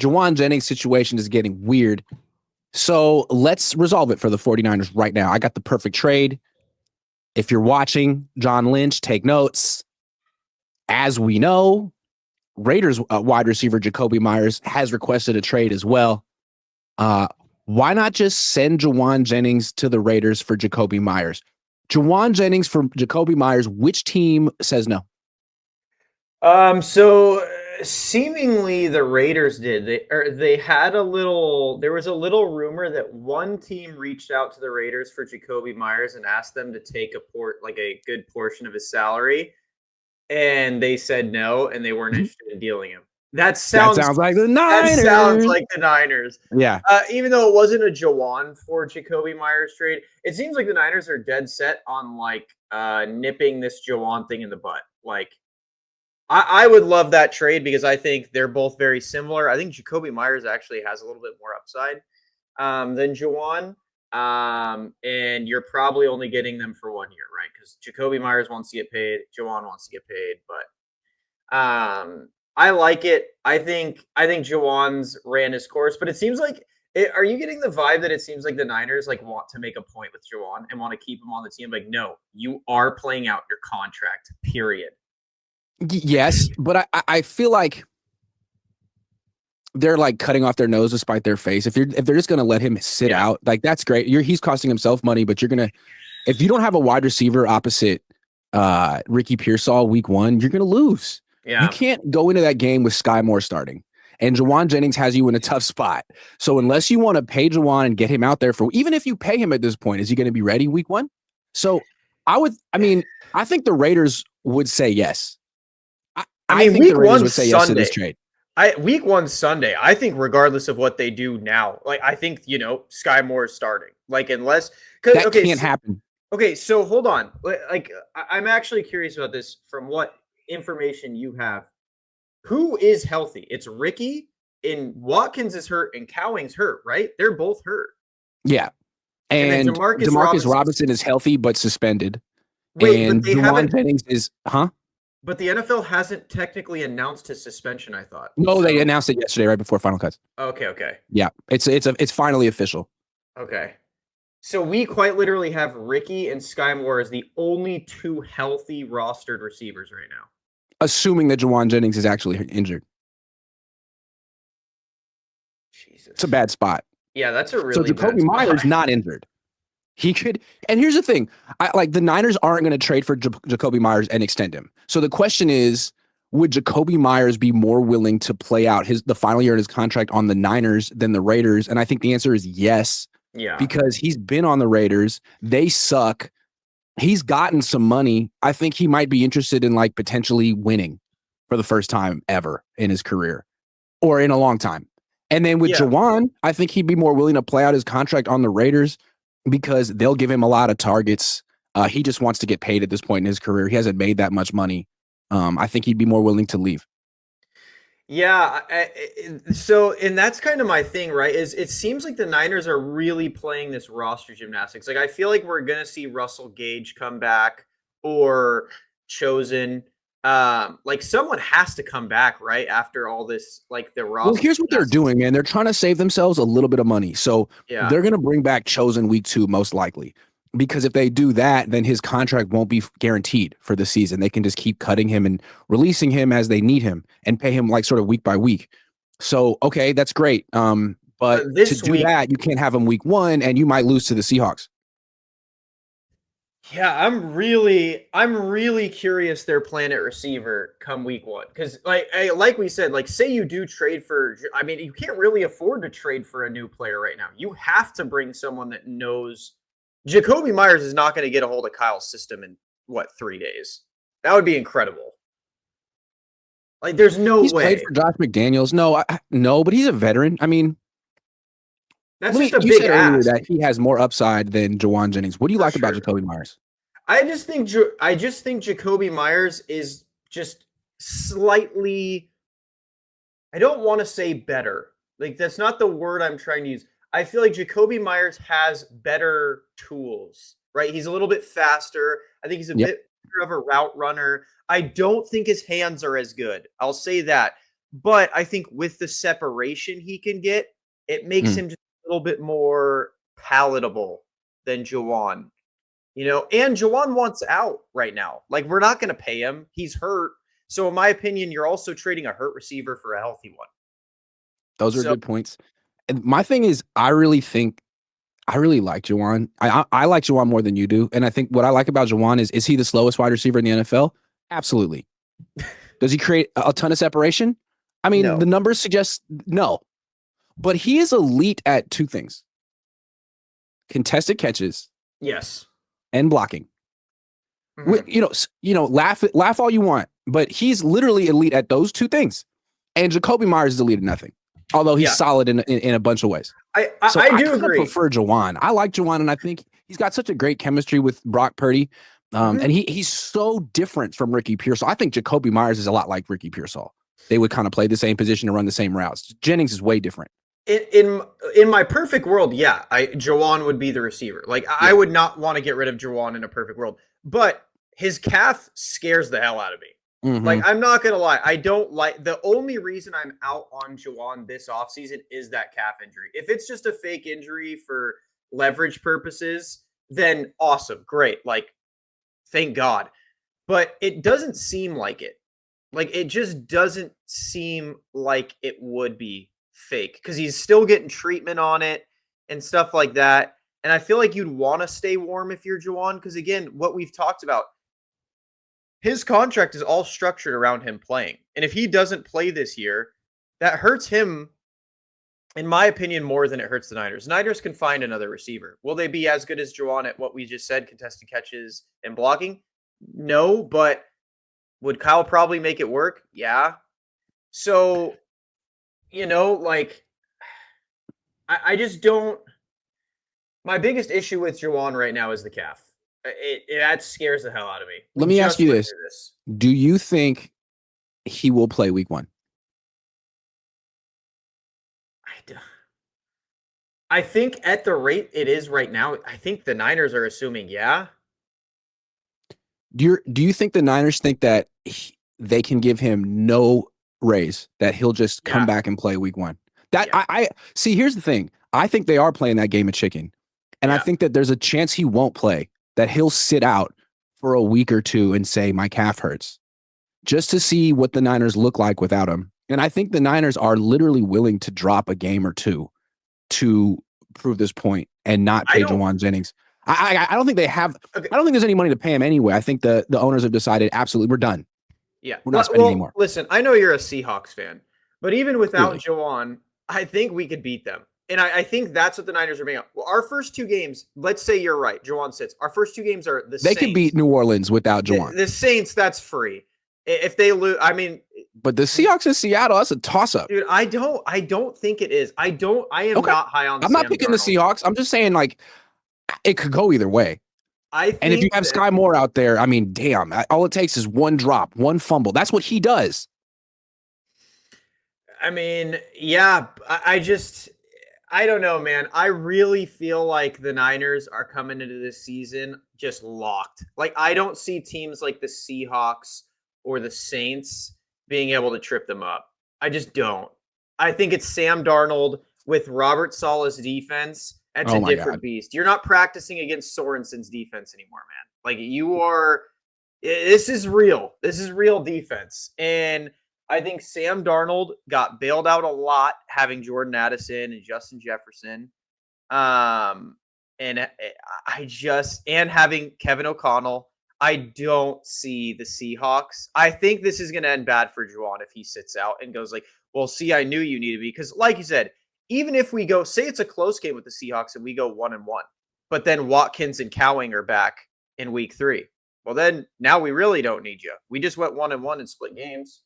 Jauan Jennings situation is getting weird. So let's resolve it for the 49ers right now. I got the perfect trade. If you're watching, John Lynch, take notes. As we know, Raiders wide receiver Jacoby Myers has requested a trade as well. Why not just send Jauan Jennings to the Raiders for Jacoby Myers? Jauan Jennings for Jacoby Myers, which team says no? So seemingly the Raiders did. They had a little. There was a little rumor that one team reached out to the Raiders for Jacoby Myers and asked them to take a good portion of his salary, and they said no, and they weren't interested in dealing him. That That sounds sounds like the that sounds Niners. like the Niners. Yeah. Even though it wasn't a Jauan for Jacoby Myers trade, it seems like the Niners are dead set on nipping this Jauan thing in the butt. I would love that trade because I think they're both very similar. I think Jacoby Myers actually has a little bit more upside than Jauan. And you're probably only getting them for 1 year, right? Because Jacoby Myers wants to get paid, Jauan wants to get paid, but I like it. I think Jauan's ran his course, but it seems like are you getting the vibe that it seems like the Niners want to make a point with Jauan and want to keep him on the team? Like, no, you are playing out your contract, period. Yes, but I feel like they're cutting off their nose to spite their face. If they're just gonna let him sit out, that's great. He's costing himself money, but if you don't have a wide receiver opposite Ricky Pearsall week 1, you're gonna lose. Yeah. You can't go into that game with Sky Moore starting. And Jauan Jennings has you in a tough spot. So unless you want to pay Jauan and get him out there even if you pay him at this point, is he going to be ready week 1? So I think the Raiders would say yes. I think week 1 would say Sunday. Yes to this trade. Week 1 Sunday. I think regardless of what they do now, I think Sky Moore is starting. Unless that can't happen. Okay, so hold on. I'm actually curious about this from what information you have. Who is healthy? It's Ricky, and Watkins is hurt, and Cowing's hurt, right? They're both hurt. Yeah. And Demarcus Robinson is healthy but suspended. Wait, and but they Jauan Jennings is, But the NFL hasn't technically announced his suspension, I thought. No, they announced it yesterday right before final cuts. Okay. Yeah, it's finally official. Okay. So we quite literally have Ricky and Sky Moore as the only 2 healthy rostered receivers right now. Assuming that Jauan Jennings is actually injured. Jesus. It's a bad spot. Yeah, that's a really So Jacoby Myers not injured. He could, and here's the thing: the Niners aren't going to trade for Jacoby Myers and extend him. So the question is, would Jacoby Myers be more willing to play out the final year of his contract on the Niners than the Raiders? And I think the answer is yes. Yeah, because he's been on the Raiders. They suck. He's gotten some money. I think he might be interested in potentially winning for the first time ever in his career or in a long time. And then with Jauan, I think he'd be more willing to play out his contract on the Raiders because they'll give him a lot of targets. He just wants to get paid at this point in his career. He hasn't made that much money. I think he'd be more willing to leave. Yeah. And that's kind of my thing, right? Is it seems like the Niners are really playing this roster gymnastics. I feel like we're going to see Russell Gage come back or Chosen. Someone has to come back, right? After all this, the roster. Well, here's what they're doing, man. They're trying to save themselves a little bit of money. So they're going to bring back Chosen week 2, most likely. Because if they do that, then his contract won't be guaranteed for the season. They can just keep cutting him and releasing him as they need him and pay him sort of week by week. So, okay, that's great. But to do that, you can't have him week 1 and you might lose to the Seahawks. Yeah, I'm really curious their plan at receiver come week 1. Because like we said, say you do trade for, you can't really afford to trade for a new player right now. You have to bring someone that knows. Jacoby Myers is not going to get a hold of Kyle's system in 3 days. That would be incredible. There's no way. He's played for Josh McDaniels. No, but he's a veteran. That's just a big ask. That he has more upside than Jauan Jennings. What do you like about Jacoby Myers? I just think Jacoby Myers is just slightly. I don't want to say better. That's not the word I'm trying to use. I feel like Jacoby Myers has better tools, right? He's a little bit faster. I think he's a bit better of a route runner. I don't think his hands are as good. I'll say that. But I think with the separation he can get, it makes him just a little bit more palatable than Jauan. And Jauan wants out right now. Like, we're not going to pay him. He's hurt. So, in my opinion, you're also trading a hurt receiver for a healthy one. Those are good points. And my thing is, I really like Jauan. I like Jauan more than you do. And I think what I like about Jauan is he the slowest wide receiver in the NFL? Absolutely. Does he create a ton of separation? I mean, No. The numbers suggest no. But he is elite at two things: contested catches, yes, and blocking. Laugh all you want, but he's literally elite at those two things. And Jacoby Myers is elite at nothing, although he's solid in a bunch of ways. I do agree. I prefer Jauan. I like Jauan, and I think he's got such a great chemistry with Brock Purdy. And he's so different from Ricky Pearsall. I think Jacoby Myers is a lot like Ricky Pearsall. They would kind of play the same position and run the same routes. Jennings is way different. In my perfect world, Jauan would be the receiver. Like, I would not want to get rid of Jauan in a perfect world, but his calf scares the hell out of me. Like, I'm not gonna lie, I don't like. The only reason I'm out on Jauan this offseason is that calf injury. If it's just a fake injury for leverage purposes, then awesome, great. Like, thank God. But it doesn't seem like it. Like, it just doesn't seem like it would be fake because he's still getting treatment on it and stuff like that. And I feel like you'd want to stay warm if you're Jauan because, again, what we've talked about, his contract is all structured around him playing. And if he doesn't play this year, that hurts him, in my opinion, more than it hurts the Niners. Niners can find another receiver. Will they be as good as Jauan at what we just said, contested catches and blocking? No, but would Kyle probably make it work? Yeah. So, I just don't. My biggest issue with Jauan right now is the calf. That scares the hell out of me. Let me ask you this. Do you think he will play week 1? I think at the rate it is right now, I think the Niners are assuming, yeah. Do you think the Niners think that they can give him no raise, that he'll just come back and play week 1? I see. Here's the thing. I think they are playing that game of chicken. And I think that there's a chance he won't play, that he'll sit out for a week or two and say, my calf hurts, just to see what the Niners look like without him. And I think the Niners are literally willing to drop a game or two to prove this point and not pay Jauan Jennings. I don't think they have. Okay. I don't think there's any money to pay him anyway. I think the owners have decided, absolutely, we're done. Yeah. We're not spending anymore. Listen, I know you're a Seahawks fan, but even without Jauan, I think we could beat them. And I think that's what the Niners are making up. Well, our first 2 games, let's say you're right, Jauan sits. Our first 2 games are the Saints. They could beat New Orleans without Jauan. The Saints, that's free. If they lose, I mean. But the Seahawks in Seattle, that's a toss-up. Dude, I don't think it is. I am not high on I'm not picking the Seahawks. I'm just saying, like, it could go either way. And if you have Sky Moore out there, I mean, damn, all it takes is one drop, one fumble. That's what he does. I mean, yeah, I don't know, man. I really feel like the Niners are coming into this season just locked. Like, I don't see teams like the Seahawks or the Saints being able to trip them up. I just don't. I think it's Sam Darnold with Robert Saleh's defense. That's a different beast. You're not practicing against Sorensen's defense anymore, man. Like, you are. This is real. This is real defense. And I think Sam Darnold got bailed out a lot having Jordan Addison and Justin Jefferson. And having Kevin O'Connell. I don't see the Seahawks. I think this is going to end bad for Jauan if he sits out and goes like, well, see, I knew you needed me. Because like you said, even if we go, say it's a close game with the Seahawks and we go 1-1, but then Watkins and Cowing are back in week 3. Well, then now we really don't need you. We just went 1-1 and split games.